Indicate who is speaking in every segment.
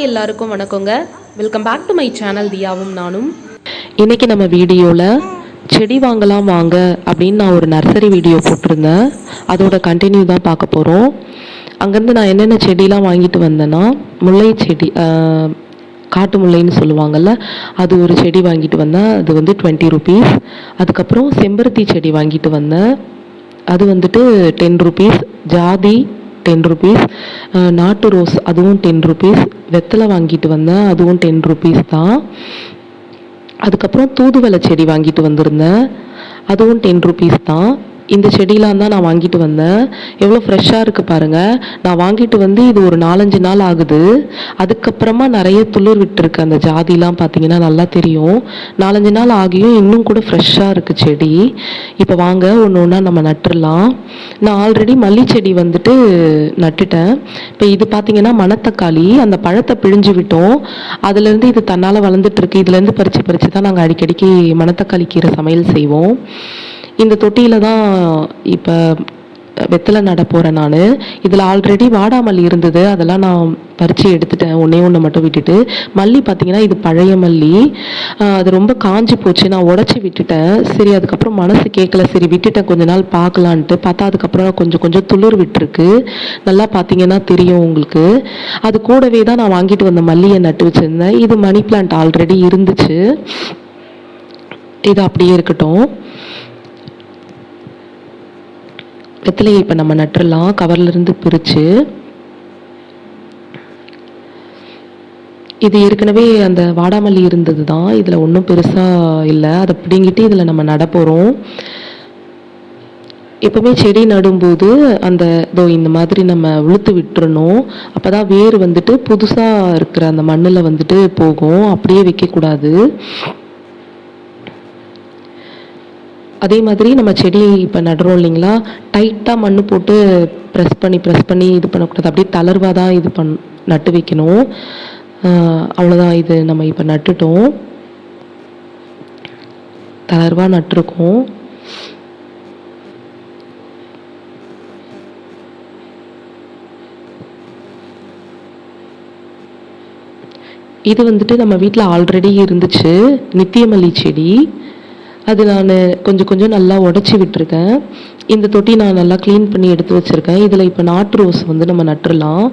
Speaker 1: எல்லாருக்கும் வணக்கங்க. Welcome back to my channel தியாவும் நானும். இன்றைக்கி நம்ம வீடியோவில் செடி வாங்கலாம் வாங்க அப்படின்னு நான் ஒரு நர்சரி வீடியோ போட்டிருந்தேன். அதோட கண்டினியூ தான் பார்க்க போகிறோம். அங்கேருந்து நான் என்னென்ன செடிலாம் வாங்கிட்டு வந்தேன்னா, முல்லை செடி, காட்டு முல்லைன்னு சொல்லுவாங்கள்ல, அது ஒரு செடி வாங்கிட்டு வந்தேன். அது வந்து 20 ருபீஸ். அதுக்கப்புறம் செம்பருத்தி செடி வாங்கிட்டு வந்தேன். அது வந்துட்டு 10 ருபீஸ். ஜாதி 10 ருபீஸ். நாட்டு ரோஸ் அதுவும் 10 ருபீஸ். வெத்தலை வாங்கிட்டு வந்தேன், அதுவும் 10 ருபீஸ் தான். அதுக்கப்புறம் தூதுவளை செடி வாங்கிட்டு வந்திருந்தேன், அதுவும் 10 ருபீஸ் தான். இந்த செடியெலாம் தான் நான் வாங்கிட்டு வந்தேன். எவ்வளோ ஃப்ரெஷ்ஷாக இருக்குது பாருங்கள். நான் வாங்கிட்டு வந்து இது ஒரு 4-5 நாள் ஆகுது. அதுக்கப்புறமா நிறைய துளிர் விட்டுருக்கு. அந்த ஜாதிலாம் பார்த்தீங்கன்னா நல்லா தெரியும். 4-5 நாள் ஆகியும் இன்னும் கூட ஃப்ரெஷ்ஷாக இருக்குது செடி. இப்போ வாங்க ஒன்று ஒன்றா நம்ம நட்டுடலாம். நான் ஆல்ரெடி மல்லி செடி வந்துட்டு நட்டுட்டேன். இப்போ இது பார்த்தீங்கன்னா மணத்தக்காளி, அந்த பழத்தை பிழிஞ்சு விட்டோம். அதுலேருந்து இது தன்னால் வளர்ந்துட்டுருக்கு. இதுலேருந்து பறித்து தான் நாங்கள் அடிக்கடிக்கு மணத்தக்காளி கீரை சமையல் செய்வோம். இந்த தொட்டியில் தான் இப்போ வெத்தலை நட போகிறேன் நான். இதில் ஆல்ரெடி வாடாமல்லி இருந்தது, அதெல்லாம் நான் பறித்து எடுத்துட்டேன், ஒன்று மட்டும் விட்டுட்டு. மல்லி பார்த்திங்கன்னா இது பழைய மல்லி, அது ரொம்ப காஞ்சி போச்சு. நான் உடச்சி விட்டுட்டேன். சரி, அதுக்கப்புறம் மனசு கேட்கல, சரி விட்டுட்டேன், கொஞ்ச நாள் பார்க்கலான்ட்டு பார்த்தா அதுக்கப்புறம் கொஞ்சம் துளிர் விட்டுருக்கு. நல்லா பார்த்தீங்கன்னா தெரியும் உங்களுக்கு. அது கூடவே தான் நான் வாங்கிட்டு வந்த மல்லியை நட்டு வச்சுருந்தேன். இது மணி பிளான்ட் ஆல்ரெடி இருந்துச்சு, இது அப்படியே இருக்கட்டும். வெத்தலையை இப்போ நம்ம நட்டுடலாம், கவர்லேருந்து பிரித்து. இது ஏற்கனவே அந்த வாடாமல்லி இருந்தது தான், இதில் ஒன்றும் பெருசாக இல்லை. அதை பிடுங்கிட்டு இதில் நம்ம நட போகிறோம். எப்போவுமே செடி நடும்போது அந்த இந்த மாதிரி நம்ம உளுத்து விட்டுறணும். அப்போ தான் வேர் வந்துட்டு புதுசாக இருக்கிற அந்த மண்ணில் வந்துட்டு போகும், அப்படியே வைக்கக்கூடாது. அதே மாதிரி நம்ம செடி இப்போ நடுறோம் இல்லைங்களா, டைட்டாக மண் போட்டு ப்ரெஸ் பண்ணி இது பண்ணக்கூடாது. அப்படியே தளர்வாக தான் இது நட்டு வைக்கணும். அவ்வளோதான். இது நம்ம இப்போ நட்டுட்டோம், தளர்வாக நட்டுருக்கோம். இது வந்துட்டு நம்ம வீட்டில் ஆல்ரெடி இருந்துச்சு, நித்தியமல்லி செடி. அது நான் கொஞ்சம் நல்லா உடச்சி விட்டுருக்கேன். இந்த தொட்டி நான் நல்லா க்ளீன் பண்ணி எடுத்து வச்சுருக்கேன். இதில் இப்போ நாட்டு ரோஸ் வந்து நம்ம நட்டுடலாம்.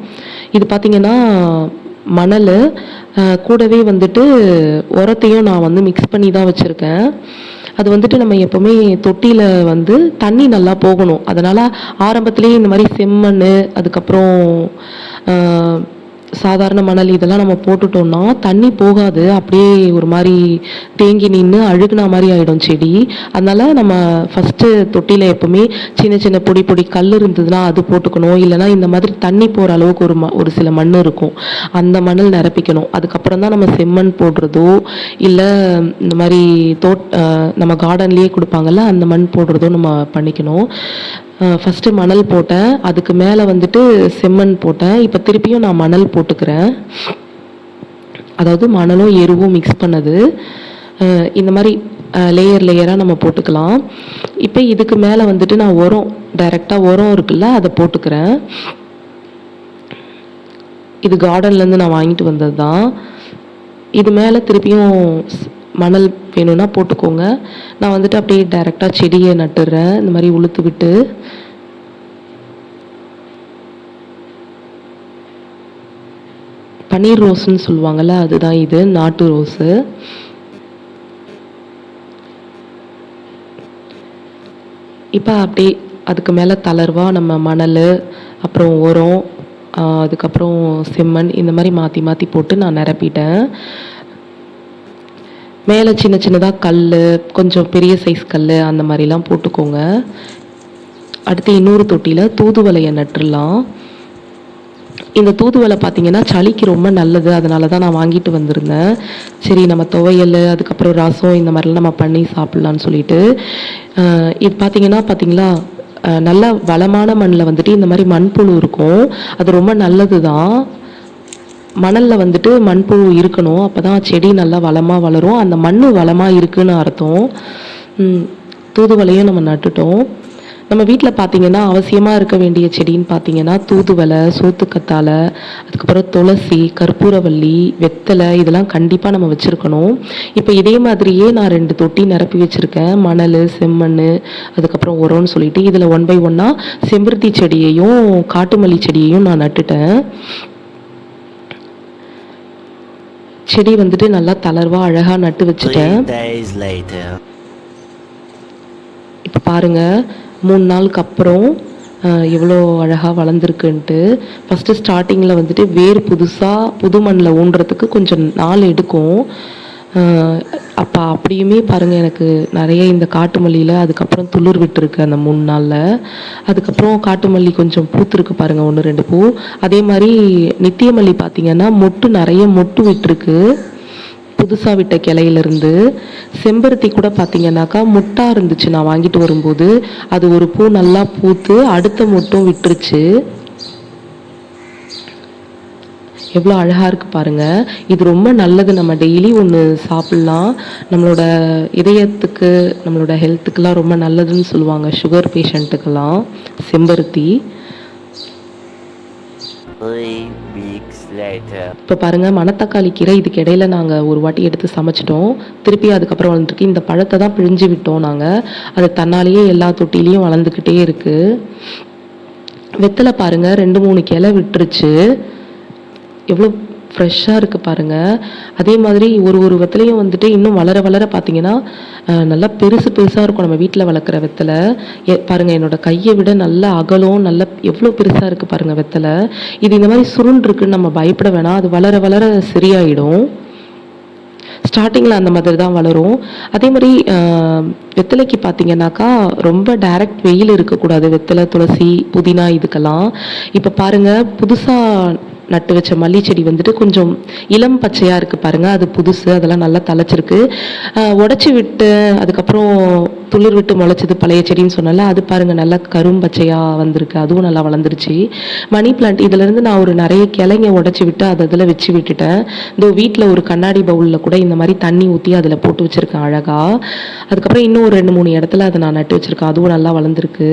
Speaker 1: இது பார்த்திங்கன்னா மணல் கூடவே வந்துட்டு உரத்தையும் நான் வந்து மிக்ஸ் பண்ணி தான் வச்சுருக்கேன். அது வந்துட்டு நம்ம எப்போவுமே தொட்டியில் வந்து தண்ணி நல்லா போகணும். அதனால் ஆரம்பத்துலேயே இந்த மாதிரி செம்மண், அதுக்கப்புறம் சாதாரண மணல் இதெல்லாம் நம்ம போட்டுட்டோம்னா தண்ணி போகாது, அப்படியே ஒரு மாதிரி தேங்கி நின்று அழுகுனா மாதிரி ஆகிடும் செடி. அதனால் நம்ம ஃபஸ்ட்டு தொட்டியில் எப்போவுமே சின்ன பொடி கல் இருந்ததுன்னா அது போட்டுக்கணும். இல்லைனா இந்த மாதிரி தண்ணி போகிற அளவுக்கு ஒரு சில மண் இருக்கும், அந்த மணல் நிரப்பிக்கணும். அதுக்கப்புறம் தான் நம்ம செம்மண் போடுறதோ, இல்லை இந்த மாதிரி நம்ம கார்டன்லேயே கொடுப்பாங்கல்ல அந்த மண் போடுறதோ நம்ம பண்ணிக்கணும். ஃபஸ்ட்டு மணல் போட்டேன், அதுக்கு மேலே வந்துட்டு செம்மண் போட்டேன். இப்போ திருப்பியும் நான் மணல் போட்டுக்கிறேன். அதாவது மணலும் எருவும் மிக்ஸ் பண்ணது. இந்த மாதிரி லேயராக நம்ம போட்டுக்கலாம். இப்போ இதுக்கு மேலே வந்துட்டு நான் டைரெக்டாக உரம் இருக்குல்ல, அதை போட்டுக்கிறேன். இது கார்டன்லேருந்து நான் வாங்கிட்டு வந்தது தான். இது மேலே திருப்பியும் மணல் வேணும்னா போட்டுக்கோங்க. நான் வந்துட்டு அப்படியே டைரெக்டாக செடியை நட்டுடுறேன், இந்த மாதிரி உளுத்து விட்டு. பன்னீர் ரோஸ்ன்னு சொல்லுவாங்கள்ல, அதுதான் இது, நாட்டு ரோஸு. இப்போ அப்படியே அதுக்கு மேலே தளர்வாக நம்ம மணல், அப்புறம் உரம், அதுக்கப்புறம் செம்மண் இந்த மாதிரி மாற்றி போட்டு நான் நிரப்பிட்டேன். மேலே சின்னதாக கல், கொஞ்சம் பெரிய சைஸ் கல் அந்த மாதிரிலாம் போட்டுக்கோங்க. அடுத்து இன்னொரு தொட்டியில் தூதுவளையை நட்டுடலாம். இந்த தூதுவளை பார்த்திங்கன்னா சளிக்கு ரொம்ப நல்லது, அதனால தான் நான் வாங்கிட்டு வந்திருந்தேன். சரி, நம்ம துவையல், அதுக்கப்புறம் ரசம் இந்த மாதிரிலாம் நம்ம பண்ணி சாப்பிட்லான்னு சொல்லிட்டு. இது பார்த்தீங்களா, நல்ல வளமான மண்ணில் வந்துட்டு இந்த மாதிரி மண்புழு இருக்கும், அது ரொம்ப நல்லது தான். மணலில் வந்துட்டு மண்புழு இருக்கணும், அப்போ தான் செடி நல்லா வளமாக வளரும். அந்த மண் வளமாக இருக்குதுன்னு அர்த்தம். தூதுவளையும் நம்ம நட்டுட்டோம். நம்ம வீட்டில் பார்த்தீங்கன்னா அவசியமாக இருக்க வேண்டிய செடின்னு பார்த்தீங்கன்னா தூதுவளை, சோத்துக்கத்தாழை, அதுக்கப்புறம் துளசி, கற்பூரவள்ளி, வெத்தலை இதெல்லாம் கண்டிப்பாக நம்ம வச்சுருக்கணும். இப்போ இதே மாதிரியே நான் 2 தொட்டி நிரப்பி வச்சுருக்கேன். மணல், செம்மண், அதுக்கப்புறம் உரம்னு சொல்லிட்டு இதில் ஒன் பை ஒன்னாக செம்பருத்தி செடியையும் காட்டு மல்லி செடியையும் நான் நட்டுட்டேன். செடி வந்துட்டு நல்லா தளர்வாக அழகாக நட்டு வச்சுட்டேன். இப்போ பாருங்கள் 3 நாளுக்கு அப்புறம் எவ்வளோ அழகாக வளர்ந்துருக்குன்ட்டு. ஃபஸ்ட்டு ஸ்டார்டிங்கில் வந்துட்டு வேர் புது மண்ணில் ஊன்றதுக்கு கொஞ்சம் நாள் எடுக்கும். அப்போ அப்படியுமே பாருங்கள் எனக்கு நிறைய இந்த காட்டு மல்லியில் அதுக்கப்புறம் துளிர் விட்டுருக்கு அந்த 3 நாளில். அதுக்கப்புறம் காட்டு மல்லி கொஞ்சம் பூத்துருக்கு பாருங்கள், 1 2 பூ. அதே மாதிரி நித்திய மல்லி பார்த்திங்கன்னா நிறைய மொட்டு விட்டுருக்கு புதுசாக விட்ட கிளையிலேருந்து. செம்பருத்தி கூட பார்த்தீங்கன்னாக்கா முட்டாக இருந்துச்சு நான் வாங்கிட்டு வரும்போது. அது ஒரு பூ நல்லா பூத்து அடுத்த மொட்டும் விட்டுருச்சு. எவ்வளோ அழகாக இருக்குது பாருங்கள். இது ரொம்ப நல்லது, நம்ம டெய்லி ஒன்று சாப்பிட்லாம். நம்மளோட இதயத்துக்கு நம்மளோட ஹெல்த்துக்கெல்லாம் ரொம்ப நல்லதுன்னு சொல்லுவாங்க, சுகர் பேஷண்ட்டுக்கெல்லாம் செம்பருத்தி. இப்போ பாருங்கள் மணத்தக்காளி கீரை இதுக்கு இடையில நாங்கள் ஒரு வாட்டி எடுத்து சமைச்சிட்டோம். திருப்பி அதுக்கப்புறம் வளர்ந்துருக்கு. இந்த பழத்தை தான் பிழிஞ்சு விட்டோம் நாங்கள். அது தன்னாலேயே எல்லா தொட்டிலையும் வளர்ந்துக்கிட்டே இருக்குது. வெத்தலை பாருங்கள் 2 3 கிளை விட்டுருச்சு. எவ்வளோ ஃப்ரெஷ்ஷாக இருக்குது பாருங்கள். அதே மாதிரி ஒரு வெத்தலையும் வந்துட்டு இன்னும் வளர வளர பார்த்தீங்கன்னா நல்லா பெருசாக இருக்கும். நம்ம வீட்டில் வளர்க்குற வெத்தலை பாருங்கள், என்னோடய கையை விட நல்லா அகலம், நல்லா எவ்வளோ பெருசாக இருக்குது பாருங்கள் வெத்தலை. இது இந்த மாதிரி சுருண்டுருக்குன்னு நம்ம பயப்பட வேணாம், அது வளர வளர சரியாயிடும். ஸ்டார்டிங்கில் அந்த மாதிரி தான் வளரும். அதே மாதிரி வெத்தலைக்கு பார்த்தீங்கன்னாக்கா ரொம்ப டைரக்ட் வெயில் இருக்கக்கூடாது. வெத்தலை, துளசி, புதினா இதுக்கெல்லாம். இப்போ பாருங்கள் புதுசாக நட்டு வச்ச மல்லி செடி வந்துட்டு கொஞ்சம் இளம் பச்சையாக இருக்குது பாருங்கள். அது புதுசு, அதெல்லாம் நல்லா தழைச்சிருக்கு. உடச்சி விட்டு அதுக்கப்புறம் துளிர் விட்டு முளைச்சது பழைய செடின்னு சொன்னால அது பாருங்கள் நல்லா கரும்பச்சையாக வந்திருக்கு. அதுவும் நல்லா வளர்ந்துருச்சு. மணி பிளான்ட் இதிலேருந்து நான் நிறைய கிளைங்க உடச்சி விட்டு அதில் வச்சு விட்டுட்டேன். இந்த வீட்டில் ஒரு கண்ணாடி பவுலில் கூட இந்த மாதிரி தண்ணி ஊற்றி அதில் போட்டு வச்சுருக்கேன் அழகாக. அதுக்கப்புறம் இன்னும் ஒரு 2 3 இடத்துல அதை நான் நட்டு வச்சுருக்கேன். அதுவும் நல்லா வளர்ந்துருக்கு.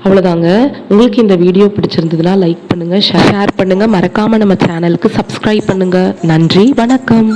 Speaker 1: அவ்வளோதாங்க. உங்களுக்கு இந்த வீடியோ பிடிச்சிருந்ததுன்னா லைக் பண்ணுங்கள், ஷேர் பண்ணுங்கள், மறக்காமல் நம்ம சேனலுக்கு சப்ஸ்கிரைப் பண்ணுங்கள். நன்றி, வணக்கம்.